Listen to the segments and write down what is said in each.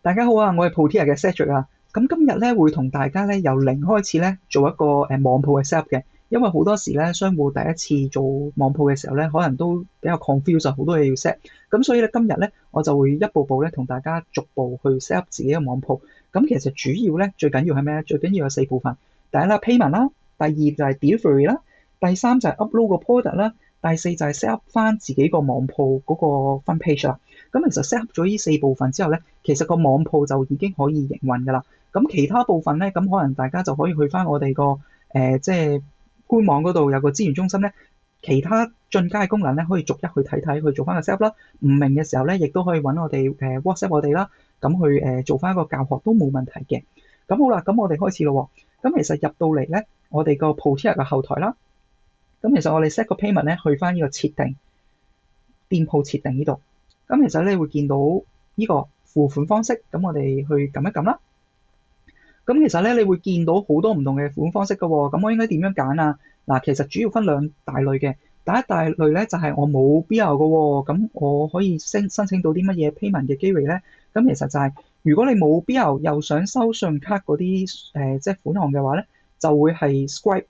大家好啊，我係 Protea 嘅 Cedric 啊。咁今日咧會同大家咧由零開始咧做一個網鋪嘅 set 嘅，因為好多時咧商戶第一次做網鋪嘅時候咧，可能都比較 confuse 好多嘢要 set。咁所以咧今日咧我就會一步步咧同大家逐步去 set up 自己嘅網鋪。咁其實主要咧最緊要係咩咧？最緊要有四部分。第一啦 payment 啦，第二就係 delivery 啦，第三就係 upload 個 product 啦，第四就係 set up 翻自己個網鋪嗰個 front page 啦。咁其實 set up 咗呢四部分之後咧，其實個網鋪就已經可以營運㗎啦。咁其他部分咧，咁可能大家就可以去翻我哋個即係官網嗰度有個資源中心咧，其他進階嘅功能咧可以逐一去睇睇，去做翻個 set up 啦。唔明嘅時候咧，亦都可以揾我哋WhatsApp 我哋啦，咁去做翻一個教學都冇問題嘅。咁好啦，咁我哋開始咯喎。咁其實入到嚟咧，我哋個 Protea 嘅後台啦，咁其實我哋 set 個 payment 咧，去翻呢個設定店鋪設定呢度。咁其實你會見到呢個付款方式，咁我哋去撳一撳啦。咁其實咧，你會見到好多唔同嘅付款方式㗎喎。咁我應該點樣揀啊？嗱，其實主要分兩大類嘅。第一大類咧就係我冇 BL 嘅喎，咁我可以申請到啲乜嘢 payment 嘅機會咧？咁其實就係如果你冇 BL 又想收信用卡嗰啲即係款項嘅話咧，就會係 Stripe。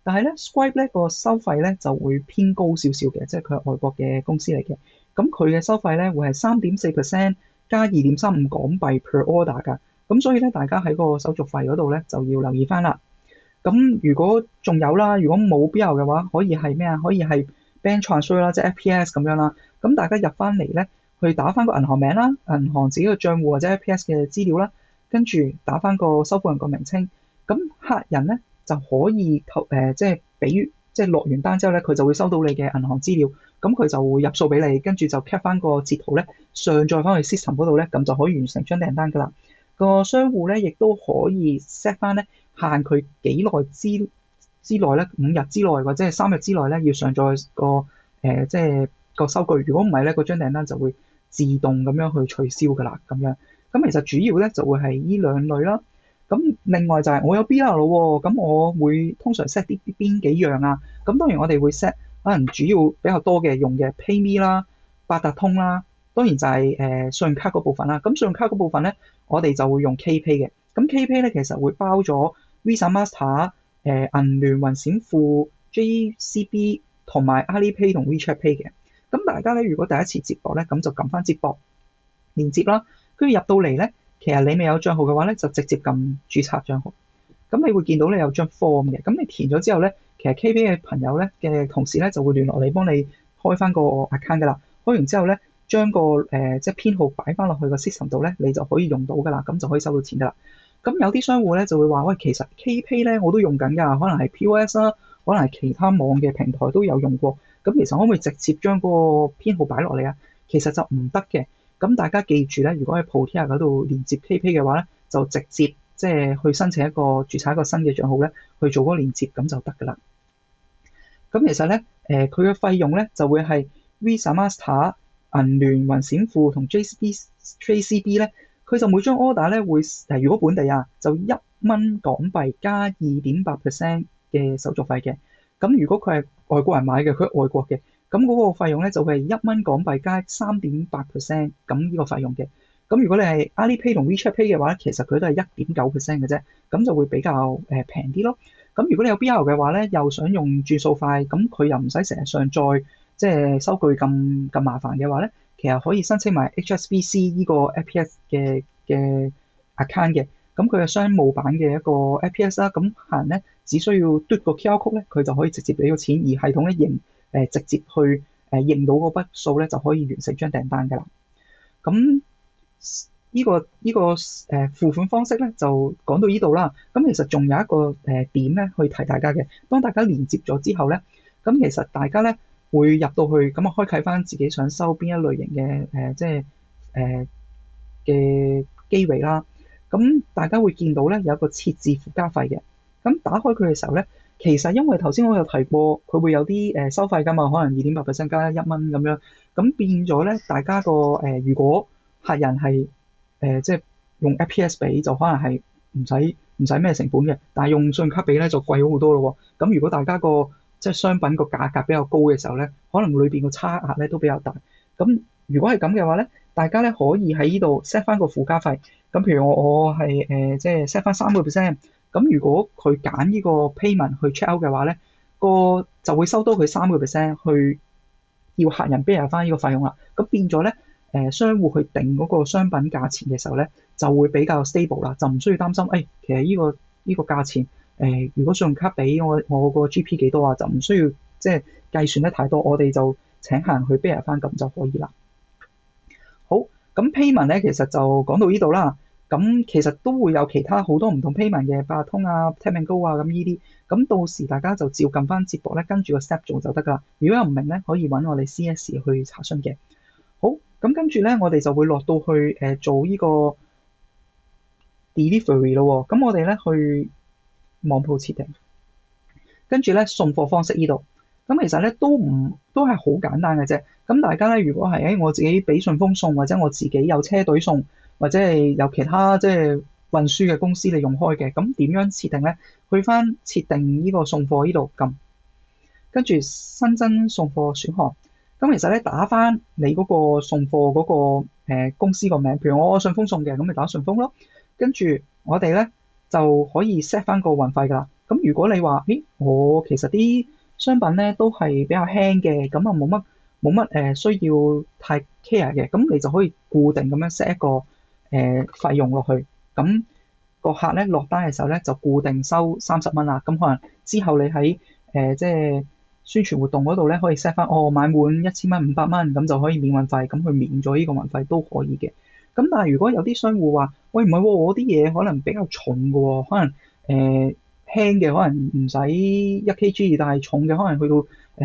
但係咧，Stripe 咧個收費咧就會偏高少少嘅，即係佢係外國嘅公司嚟嘅。咁佢嘅收費咧會係3.4%加2.35港幣 per order 㗎。咁所以咧，大家喺個手續費嗰度咧就要留意翻啦。咁如果仲有啦，如果冇 BL 嘅話，可以係咩啊？可以係 bank transfer 啦，即係 FPS 咁樣啦。咁大家入翻嚟咧，去打翻個銀行名啦，銀行自己嘅賬戶或者 FPS 嘅資料啦，跟住打翻個收款人個名稱。咁客人咧就可以即係即係落完單之後咧，佢就會收到你嘅銀行資料，咁佢就會入數俾你，跟住就 cap 翻個截圖咧，上載翻去 system 嗰度咧，咁就可以完成張訂單㗎啦。個商戶咧亦都可以 set 翻咧限佢幾耐之內咧，5日之內或者係3日之內咧要上載個即係個收據。如果唔係咧，嗰張訂單就會自動咁樣去取消㗎啦。咁樣咁其實主要咧就會係呢兩類啦。咁另外就係我有 BL 咯喎，咁我會通常 set 啲邊幾樣啊？咁當然我哋會 set 可能主要比較多嘅用嘅 PayMe 啦、八達通啦，當然就係信用卡嗰部分啦。咁信用卡嗰部分咧，我哋就會用 KPay 嘅。咁 KPay 咧其實會包咗 Visa、Master、銀聯、雲閃付、JCB 同埋 Alipay 同 WeChat Pay 嘅。咁大家咧如果第一次接駁咧，咁就撳翻接駁連接啦，跟住入到嚟咧。其實你未有帳號嘅話咧，就直接撳註冊帳號。咁你會見到你有張 form 嘅，咁你填咗之後咧，其實 KPay 嘅朋友咧嘅同事咧就會聯絡你，幫你開翻個 account 噶啦。開完之後咧，將個即係編號擺翻落去個 system 度咧，你就可以用到噶啦，咁就可以收到錢噶啦。咁有啲商戶咧就會話：喂，其實 KPay 咧我都用緊㗎，可能係 POS 啦，可能係其他網嘅平台都有用過。咁其實可唔可以直接將嗰個編號擺落嚟啊？其實就唔得嘅。咁大家記住咧，如果喺 Protea 嗰度連接 KPay 嘅話咧，就直接即係去申請註冊一個新嘅帳號咧，去做嗰個連接咁就得㗎啦。咁其實咧，佢嘅費用咧就會係 Visa、Master、銀聯、雲閃付同 JCB 咧，佢就每張 order 咧會如果本地啊，就1蚊港幣加2.8%嘅手續費嘅。咁如果佢係外國人買嘅，佢係外國嘅。咁嗰個費用咧就會係1蚊港幣加3.8%咁呢個費用嘅。咁如果你係 Alipay 同 WeChat Pay 嘅話咧，其實佢都係1.9%嘅啫，咁就會比較平啲咯。咁如果你有 BL 嘅話咧，又想用轉數快，咁佢又唔使成日上載，即係收據咁麻煩嘅話咧，其實可以申請埋 HSBC 呢個 FPS 嘅 account 嘅。咁佢係商務版嘅一個 FPS 啦，咁客人咧只需要嘟個 QR code 咧，佢就可以直接俾個錢，而系統咧直接去認到嗰筆數咧，就可以完成張訂單㗎啦。咁呢個付款方式咧就講到呢度啦。咁其實仲有一個點咧去提大家嘅，當大家連接咗之後咧，咁其實大家咧會入到去咁啊，開啟翻自己想收邊一類型嘅即係嘅機位啦。咁大家會見到咧有一個設置附加費嘅。咁打開佢嘅時候咧，其實因為頭先我有提過，佢會有啲收費㗎嘛，可能2.8%加1蚊咁樣。咁變咗咧，大家個如果客人係即係用 FPS 俾，就可能係唔使咩成本嘅，但係用信用卡俾咧就貴咗好多咯喎。咁如果大家個即係商品個價格比較高嘅時候咧，可能裏邊個差額咧都比較大。咁如果係咁嘅話咧，大家咧可以喺呢度 set 翻個附加費。咁譬如我係即係 set 翻3%。咁如果佢揀呢個 payment 去 check out 嘅話咧，就會收多佢3%去要客人 bear 翻呢個費用啦。咁變咗咧商戶去定嗰個商品價錢嘅時候咧，就會比較 stable 啦，就唔需要擔心其實呢個價錢如果信用卡俾我個 GP 幾多啊，就唔需要即係計算得太多，我哋就請客人去 bear 翻咁就可以啦。好，咁 payment 咧其實就講到呢度啦。咁其實都會有其他好多唔同 payment 嘅，八達通啊、Tap and Go 啊咁呢啲。咁到時大家就照撳翻節目咧，跟住個 step 做就得噶啦。如果有唔明咧，可以揾我哋 CS 去查詢嘅。好，咁跟住咧，我哋就會落到去做呢個 delivery 咯。咁我哋咧去網鋪設定，跟住咧送貨方式呢度。咁其實咧都係好簡單嘅啫。咁大家咧如果係我自己俾順豐送，或者我自己有車隊送，或者係有其他即係運輸嘅公司你用開嘅，咁點樣設定咧？去翻設定呢個送貨呢度撳，跟住新增送貨選項。咁其實咧打翻你嗰個送貨嗰個公司個名，譬如我順豐送嘅，咁咪打順豐咯。跟住我哋咧就可以 set 翻個運費噶啦。咁如果你話，我其實啲商品咧都係比較輕嘅，咁啊冇乜需要太 care 嘅，咁你就可以固定咁樣 set 一個費用落去。咁個客咧落單嘅時候咧就固定收30蚊啦。咁可能之後你喺即係宣傳活動嗰度咧可以 set 翻，買滿1000蚊500蚊咁就可以免運費，咁佢免咗呢個運費都可以嘅。咁但係如果有啲商戶話，喂唔係喎，我啲嘢可能比較重嘅喎，可能輕嘅可能唔使1kg，但係重嘅可能去到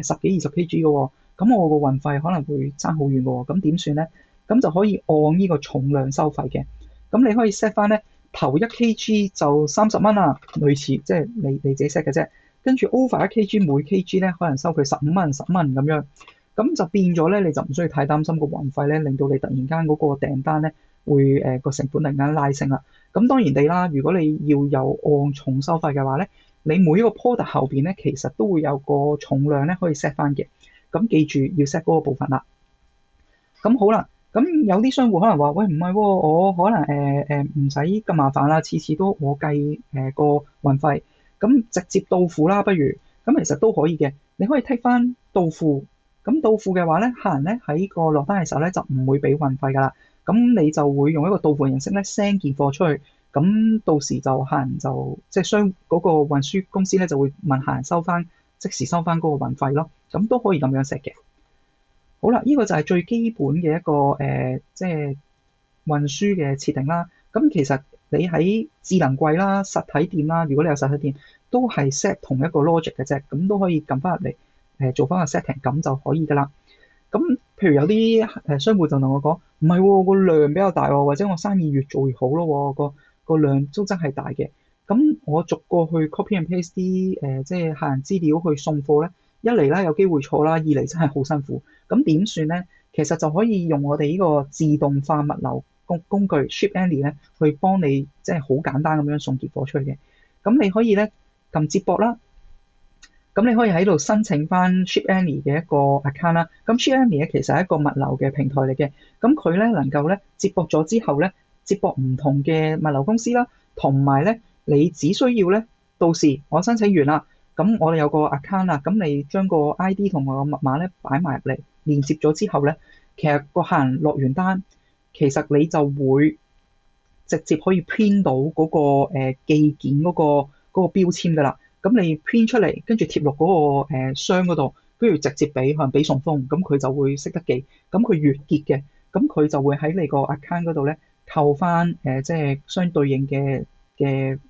10幾20kg 嘅喎，咁我個運費可能會爭好遠嘅喎，咁點算咧？咁就可以按呢個重量收費嘅。咁你可以 set 翻咧頭1kg 就30蚊啦，類似即係你自己 set 嘅啫。跟住 over 1kg 每 kg 咧可能收佢15蚊10蚊咁樣，咁就變咗咧你就唔需要太擔心個運費咧，令到你突然間嗰個訂單咧會個成本突然間拉升啦。咁當然地啦，如果你要有按重收費嘅話咧，你每一個 product 後邊咧其實都會有個重量咧可以 set 翻嘅。咁記住要 set 嗰個部分啦。咁好啦，咁有啲商戶可能話，喂唔係喎，我可能唔使咁麻煩啦，次次都我計個運費，咁直接到付啦，不如咁其實都可以嘅。你可以剔翻到付，咁到付嘅話咧，客人咧喺個落單嘅時候咧就唔會俾運費噶啦。咁你就會用一個到付形式咧 send 件貨出去，咁到時就客人就即係嗰個運輸公司咧就會問客人收翻，即時收翻嗰個運費咯。咁都可以咁樣食嘅。好啦，呢個就係最基本嘅一個即係運輸嘅設定啦。咁其實你喺智能櫃啦、實體店啦，如果你有實體店，都係 set 同一個 logic 嘅啫。咁都可以撳翻入嚟做翻個 setting，咁就可以噶啦。咁譬如有啲商戶就同我講，唔係喎，個量比較大喎，或者我生意越做越好咯喎，個量都真係大嘅。咁我逐個去 copy and paste 啲即係客人資料去送貨咧，一嚟啦有機會錯啦，二嚟真係好辛苦。咁點算咧？其實就可以用我哋呢個自動化物流工具 Ship Any 咧，去幫你即係好簡單咁樣送件貨出去嘅。咁你可以咧撳接駁啦。咁你可以喺度申請翻 Ship Any 嘅一個 account 啦。咁 Ship Any 咧其實係一個物流嘅平台嚟嘅。咁佢咧能夠咧接駁咗之後咧，接駁唔同嘅物流公司啦，同埋咧你只需要咧到時我申請完啦，咁我哋有個 account 啦，咁你將個 ID 同埋個密碼咧擺埋入嚟，連接咗之後咧，其實個客人落完單，其實你就會直接可以 print 到嗰個寄件嗰個標籤噶啦。咁你 print 出嚟，跟住貼落嗰個箱嗰度，跟住直接俾可能俾順豐，咁佢就會識得寄。咁佢月結嘅，咁佢就會喺你個 account 嗰度咧扣翻即係相對應嘅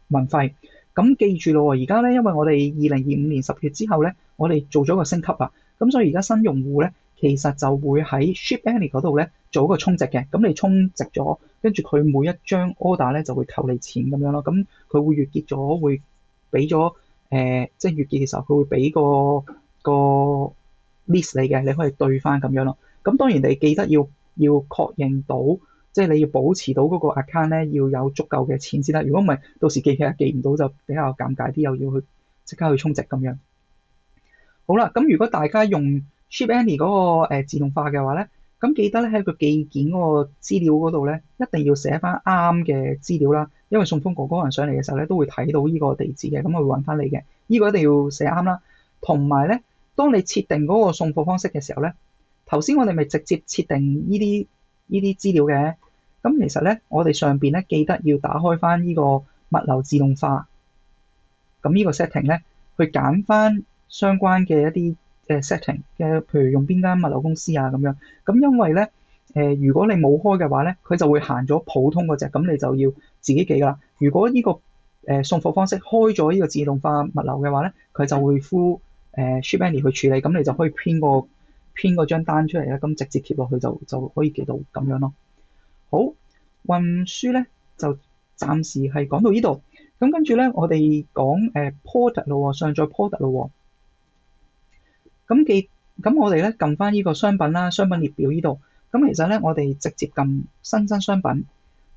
運費。咁記住咯，而家咧因為我哋2025年10月之後咧，我哋做咗個升級啊，咁所以而家新用戶咧其實就會喺 Ship Any 嗰度咧做一個充值嘅。咁你充值咗，跟住佢每一張 order 咧就會扣你錢咁樣咯。咁佢會月結咗，會俾咗。即係月結嘅時候，佢會俾個 list 你嘅，你可以對翻咁樣咯。咁當然你記得要確認到，即係你要保持到嗰個 account 咧，要有足夠嘅錢先得。如果唔係，到時寄唔到就比較尷尬啲，又要去即刻去充值咁樣。好啦，咁如果大家用 Ship Any 嗰個自動化嘅話咧，咁記得咧喺個寄件嗰個資料嗰度咧，一定要寫翻啱嘅資料啦，因為順豐哥哥人上嚟嘅時候咧都會睇到呢個地址嘅，咁我會揾翻你嘅。呢個一定要寫啱啦。同埋咧，當你設定嗰個送貨方式嘅時候咧，頭先我哋咪直接設定呢啲資料嘅。咁其實咧，我哋上邊咧記得要打開翻呢個物流自動化。咁呢個 setting 咧，去揀翻相關嘅一啲setting 嘅，譬如用邊間物流公司啊咁樣。咁因為咧如果你冇開嘅話咧，佢就會行咗普通嗰隻，咁你就要自己記㗎啦。如果呢個送貨方式開咗呢個自動化物流嘅話咧，佢就會 full Shipmany 去處理，咁你就可以編嗰張單出嚟咧，咁直接貼落去就可以記到咁樣咯。好，運輸咧就暫時係講到呢度。咁跟住咧，我哋講product 咯，上載 product 咯。咁我哋咧撳翻呢個商品啦，商品列表呢度。咁其實咧，我哋直接撳新增商品。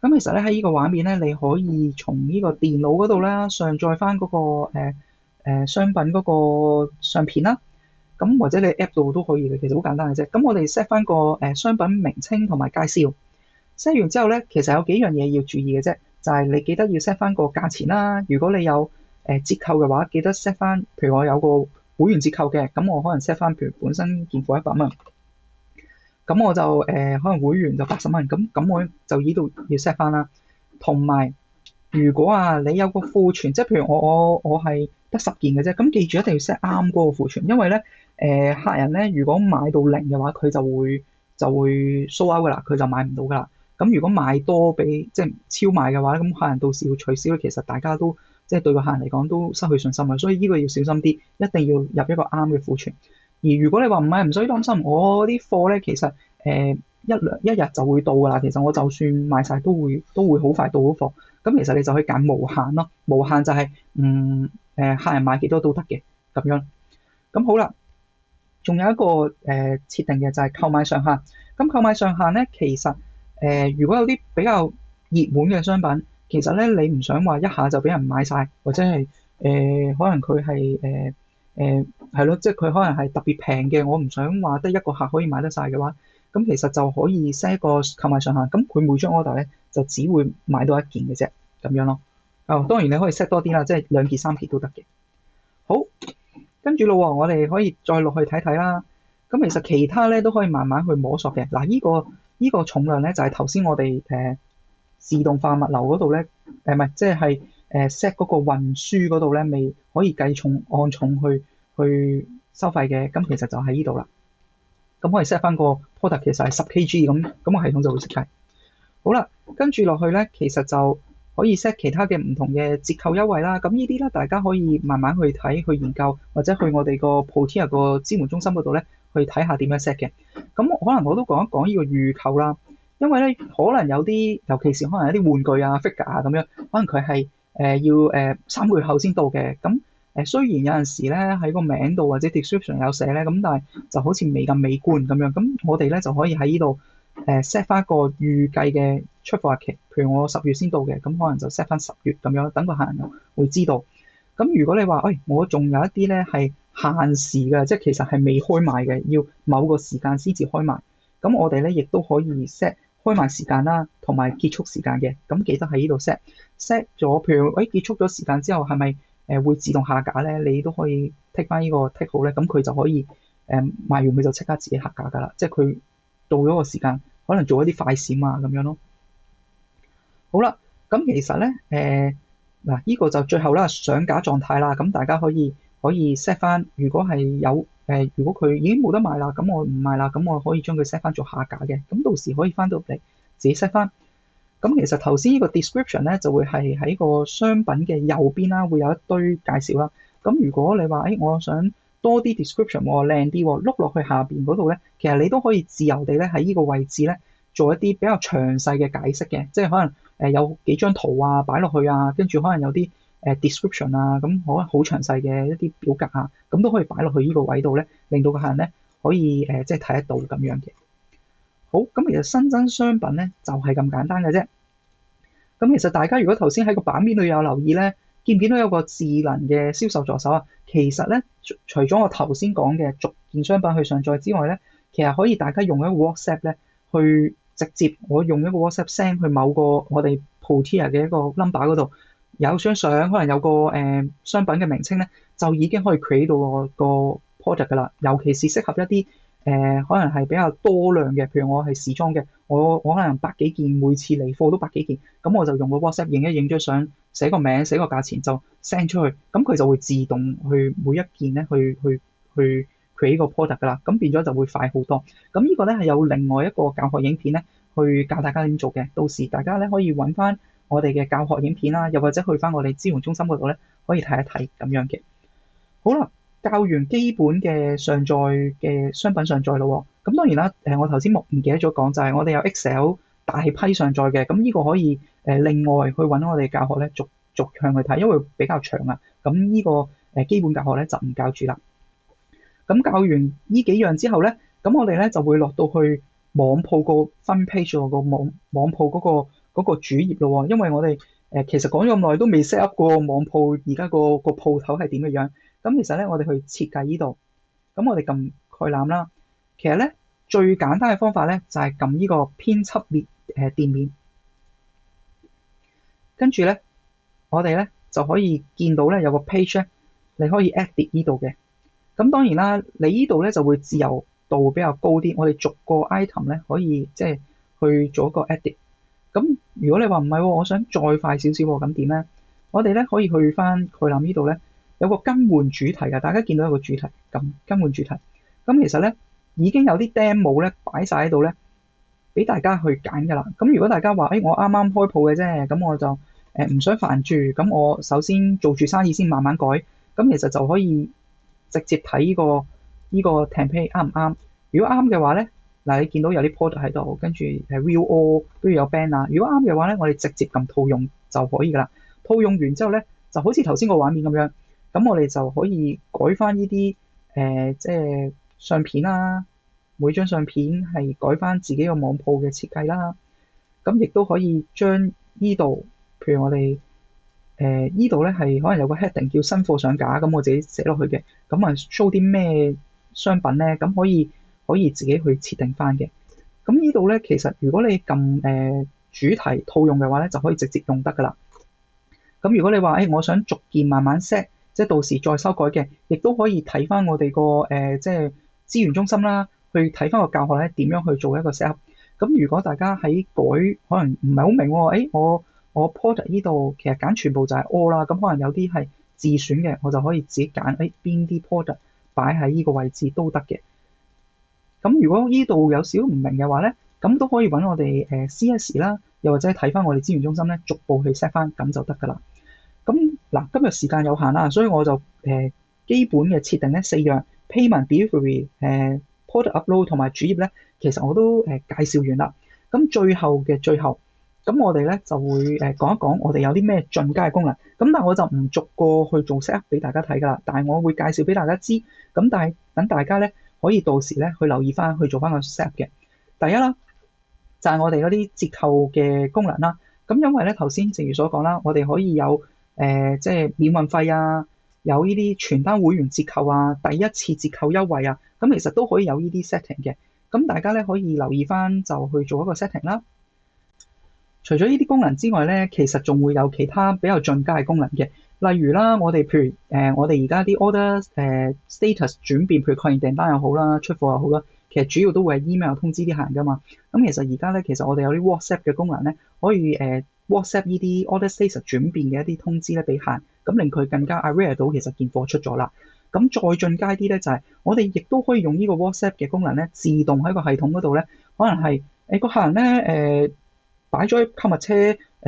咁其實咧喺呢個畫面咧，你可以從呢個電腦嗰度啦，上載翻嗰個商品嗰個相片啦。咁或者你 App 度都可以嘅，其實好簡單嘅啫。咁我哋 set 翻個商品名稱同埋介紹。set 完之後咧，其實有幾樣嘢要注意嘅啫，就係你記得要 set 翻個價錢啦。如果你有折扣嘅話，記得 set 翻，譬如我有個會員折扣嘅，咁我可能 set 翻，譬如本身件貨100蚊，咁我就可能會員就80蚊，咁我就呢度要 set 翻啦。同埋如果你有個庫存，即係譬如我係得10件嘅啫，咁記住一定要 set 啱嗰個庫存，因為咧客人咧如果買到0嘅話，佢就會 sold out 噶啦，佢就買唔到噶啦。咁如果買多比即係超賣嘅話，咁客人到時要取消，其實大家都即係對個客人嚟講都失去信心嘅，所以呢個要小心啲，一定要入一個啱嘅庫存。而如果你話唔係，唔使擔心，我啲貨咧其實一日就會到㗎啦。其實我就算賣晒都會好快到嗰貨。咁其實你就可以揀無限咯，無限就係客人買幾多都得嘅咁樣。咁好啦，仲有一個設定嘅就係購買上限。咁購買上限咧，其實如果有啲比較熱門嘅商品，其實咧你唔想話一下就俾人買晒，或者係可能佢係係咯，即係佢可能係特別平嘅，我唔想話得一個客可以買得晒嘅話，咁其實就可以 set 一個購買上限。咁佢每張 order 咧就只會買到1件嘅啫，咁樣咯。當然你可以 set 多啲啦，即係2件3件都得嘅。好，跟住咯，我哋可以再落去睇睇啦。咁其實其他咧都可以慢慢去摸索嘅。嗱，呢個重量咧就係頭先我哋自動化物流嗰度咧，唔係即係set 嗰個運輸嗰度咧，未可以計重按重去收費嘅。咁其實就喺呢度啦。咁我哋 set 翻個 product 其實係10kg 咁個系統就會識計。好啦，跟住落去咧，其實就可以 set 其他嘅唔同嘅折扣優惠啦。咁呢啲咧，大家可以慢慢去睇、去研究，或者去我哋個 Protea 個支援中心嗰度咧，去睇下點樣 set 嘅。咁可能我都講一講呢個預購啦，因為咧可能有啲，尤其是可能有啲玩具啊、figure 啊咁樣，可能佢係要3個月後先到嘅。咁雖然有陣時咧喺個名度或者 description 有寫咧，咁但係就好似未咁美觀咁樣。咁我哋咧就可以喺呢度set 翻個預計嘅出貨日期，譬如我10月先到嘅，咁可能就 set 翻10月咁樣，等個客人會知道。咁如果你話，我仲有一啲咧係限時嘅，即係其實係未開賣嘅，要某個時間先至開賣。咁我哋咧亦都可以 set 開賣時間啦，同埋結束時間嘅。咁記得喺呢度 set 咗，譬如結束咗時間之後，係咪會自動下架咧？你都可以 tick 翻呢個 tick 號咧，咁佢就可以賣完佢就即刻自己下架㗎啦。即係佢到咗個時間，可能做一啲快閃啊咁樣咯。好啦，咁其實咧嗱，呢個就最後啦，上架狀態啦。咁大家可以 set 翻，如果係有如果佢已經冇得賣啦，咁我唔賣啦，咁我可以將佢 set 翻做下架嘅。咁到時可以翻到嚟自己 set 翻。咁其實頭先呢個 description 咧就會係喺個商品嘅右邊啦，會有一堆介紹啦。咁如果你話我想多啲 description 喎，靚啲喎，碌落去下邊嗰度咧，其實你都可以自由地咧喺呢個位置咧做一啲比較詳細嘅解釋嘅，即係可能有幾張圖啊擺落去啊，跟住可能有啲description 啊，咁可能好詳細嘅一啲表格啊，咁都可以擺落去呢個位度咧，令到個客人咧可以即係睇得到咁樣嘅。好，咁其實新增商品咧就係咁簡單嘅啫。咁其實大家如果頭先喺個版面度有留意咧，見唔見到有個智能嘅銷售助手啊？其實咧，除咗我頭先講嘅逐件商品去上載之外咧，其實可以大家用一個 WhatsApp 咧，去直接我用一個 WhatsApp send 去某個我哋 Portia 嘅一個 number 嗰度，有張相，可能有個商品嘅名稱咧，就已經可以 create 到個 product 噶啦。尤其是適合一啲可能係比較多量嘅，譬如我係時裝嘅，我可能百幾件，每次嚟貨都百幾件，咁我就用個 WhatsApp 影一影張相，寫個名，寫個價錢就 send 出去，咁佢就會自動去每一件咧去 create 個 product 噶啦，咁變咗就會快好多。咁呢個咧係有另外一個教學影片咧，去教大家點做嘅。到時大家咧可以揾翻我哋嘅教學影片啦，又或者去翻我哋資源中心嗰度咧，可以睇一睇咁樣嘅。好啦，教完基本嘅上載嘅商品上載咯喎，咁當然啦，我頭先唔記得咗講就係我哋有 Excel 大批上載嘅，咁呢個可以另外去揾我哋教學咧，逐向去睇，因為比較長啊。咁呢個基本教學咧就唔教住啦。咁教完呢幾樣之後咧，咁我哋咧就會落到去網鋪個分 page 個網鋪嗰個主頁咯喎，因為我哋其實講咗咁耐都未 set up 過網鋪，而家個鋪頭係點嘅樣。咁其實咧，我哋去設計呢度，咁我哋撳概覽啦。其實咧最簡單嘅方法咧就係撳呢個編輯店面，跟住咧我哋咧就可以見到咧有個 page 咧，你可以 edit 呢度嘅。咁當然啦，你呢度咧就會自由度比較高啲，我哋逐個 item 咧可以即係去做一個 edit。咁如果你話唔係喎，我想再快少少喎，咁點咧？我哋咧可以去翻概覽呢度咧，有個更換主題嘅，大家見到有個主題，咁更換主題。咁其實咧已經有啲 demo 咧擺晒喺度咧，俾大家去揀㗎啦。咁如果大家話，我啱啱開鋪嘅啫，咁我就唔想煩住，咁我首先做住生意先慢慢改。咁其實就可以直接睇呢個 template 啱唔啱？如果啱嘅話咧，嗱你見到有啲 product 喺度，跟住view all 都要有 banner。如果啱嘅話咧，我哋直接撳套用就可以㗎啦。套用完之後咧，就好似頭先個畫面咁樣，咁我哋就可以改翻呢啲即係相片啦，每張相片係改翻自己個網鋪嘅設計啦。咁亦都可以將呢度，譬如我哋呢度咧係可能有個 heading 叫新貨上架，咁我自己寫落去嘅，咁啊 show 啲咩商品咧，咁可以自己去設定翻嘅。咁呢度咧其實如果你撳主題套用嘅話咧，就可以直接用得噶啦。咁如果你話我想逐件慢慢 set，即係到時再修改嘅，亦都可以睇翻我哋個即係資源中心啦，去睇翻個教學咧點樣去做一個 set up。咁如果大家喺改可能唔係好明喎，我 product 呢度其實揀全部就係 all 啦，咁可能有啲係自選嘅，我就可以自己揀邊啲 product 擺喺呢個位置都得嘅。咁如果呢度有少唔明嘅話咧，咁都可以揾我哋CS 啦，又或者睇翻我哋資源中心咧，逐步去 set 翻，咁就得噶啦。咁嗱，今日時間有限啦，所以我就基本嘅設定咧4樣 payment delivery product upload 同埋主頁咧，其實我都介紹完啦。咁最後嘅最後，咁我哋咧就會講一講我哋有啲咩進階嘅功能。咁但係我就唔逐個去做 set up 俾大家睇噶啦，但係我會介紹俾大家知。咁但係等大家咧可以到時咧去留意翻去做翻個 set up 嘅。第一啦，就係我哋嗰啲折扣嘅功能啦。咁因為咧頭先正如所講啦，我哋可以有即係免運費啊，有呢啲全單會員折扣啊，第一次折扣優惠啊，咁其實都可以有呢啲 setting 嘅。咁大家咧可以留意翻就去做一個 setting 啦。除咗呢啲功能之外咧，其實仲會有其他比較進階嘅功能嘅，例如啦，我哋譬如我哋而家啲 order status 轉變，譬如確認訂單又好啦，出貨又好啦，其實主要都會係 email 通知啲客人噶嘛。咁其實而家咧，其實我哋有啲 WhatsApp 嘅功能咧，可以WhatsApp 呢啲 order status 轉變嘅一啲通知咧俾客人，咁令佢更加 aware 到其實件貨出咗啦。咁再進階啲咧，就係我哋亦都可以用呢個 WhatsApp 嘅功能咧，自動喺個系統嗰度咧，可能係個客人咧擺咗喺購物車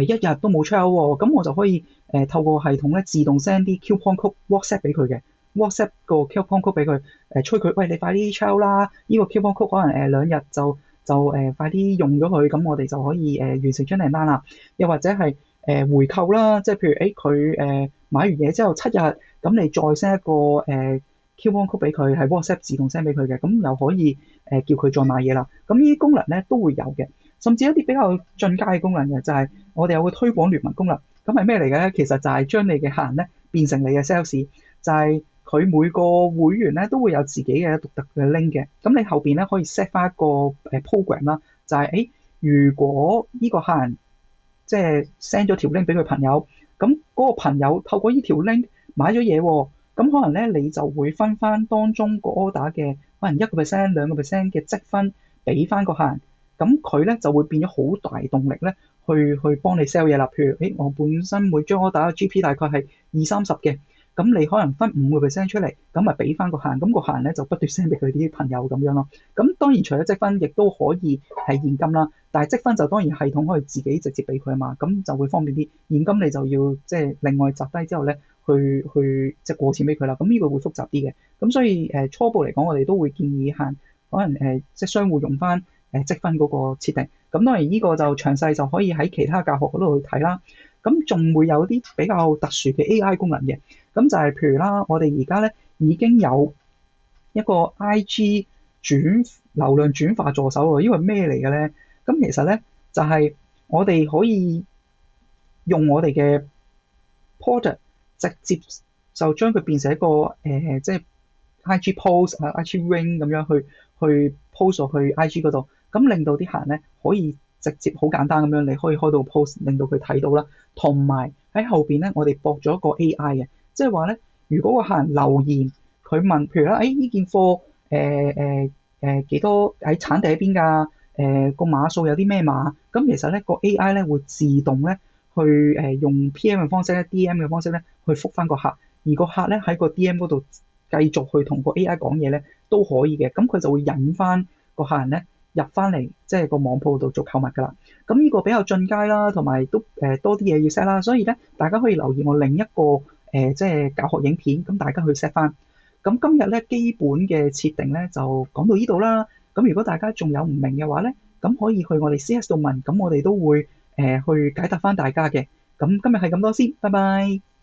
一日都冇出口喎，咁我就可以透過系統咧自動 send 啲 coupon code WhatsApp 俾佢嘅 WhatsApp 個 coupon code 俾佢催佢，喂，你快啲出口啦！呢個 coupon code 可能2日就快啲用咗佢，咁我哋就可以完成張訂單啦。又或者係回扣啦，即係譬如佢買完嘢之後7日，咁你再 send 一個coupon code 俾佢，係 WhatsApp 自動 send 俾佢嘅，咁又可以叫佢再買嘢啦。咁呢啲功能咧都會有嘅。甚至一啲比較進階嘅功能嘅就係我哋有個推廣聯盟功能，咁係咩嚟嘅咧？其實就係將你嘅客人咧變成你嘅 sales，就係佢每個會員咧都會有自己嘅獨特嘅 link 嘅。咁你後邊咧可以 set 翻一個program 啦，就係如果呢個客人即係 send 咗條 link 俾佢朋友，咁嗰個朋友透過呢條 link 買咗嘢喎，咁可能咧你就會分翻當中個 order 嘅可能1%、2% 嘅積分俾翻個客人，咁佢咧就會變咗好大動力咧去幫你 sell 嘢啦。譬如我本身每張 order GP 大概係20-30嘅。咁你可能分5%出嚟，咁咪俾翻個客人，咁個客人咧就不斷 send 俾佢啲朋友咁樣咯。咁當然除咗積分，亦都可以係現金啦。但係積分就當然系統可以自己直接俾佢啊嘛，咁就會方便啲。現金你就要即係另外集低之後咧，去即係過錢俾佢啦。咁呢個會複雜啲嘅。咁所以初步嚟講，我哋都會建議客人可能即係相互用翻積分嗰個設定。咁當然呢個就詳細就可以喺其他教學嗰度去睇啦。咁仲會有啲比較特殊嘅 AI 功能嘅。咁就係譬如啦，我哋而家咧已經有一個 IG 流量轉化助手喎，因為咩嚟嘅咧？咁其實咧就係我哋可以用我哋嘅 product 直接就將佢變成一個即係 IG post 啊、IG ring 咁樣去 post 落去 IG 嗰度，咁令到啲客人咧可以直接好簡單咁樣，你可以開到 post 令到佢睇到啦。同埋喺後邊咧，我哋駁咗一個 AI 嘅。即係話咧，如果個客人留言，佢問，譬如啦，呢件貨幾多喺產地喺邊㗎？個碼數有啲咩碼？咁其實咧個 AI 咧會自動咧去用 PM 嘅方式咧、DM 嘅方式咧去覆返個客，而個客咧喺個 DM 嗰度繼續去同個 AI 講嘢咧都可以嘅。咁佢就會引返個客人咧入返嚟，即係個網鋪度做購物㗎啦。咁呢個比較進階啦，同埋都多啲嘢要 set 啦，所以咧大家可以留意我另一個即係教學影片，咁大家去 set 翻。咁今日咧基本嘅設定咧就講到呢度啦。咁如果大家仲有唔明嘅話咧，咁可以去我哋 CS 度問，咁我哋都會去解答翻大家嘅。咁今日係咁多先，拜拜。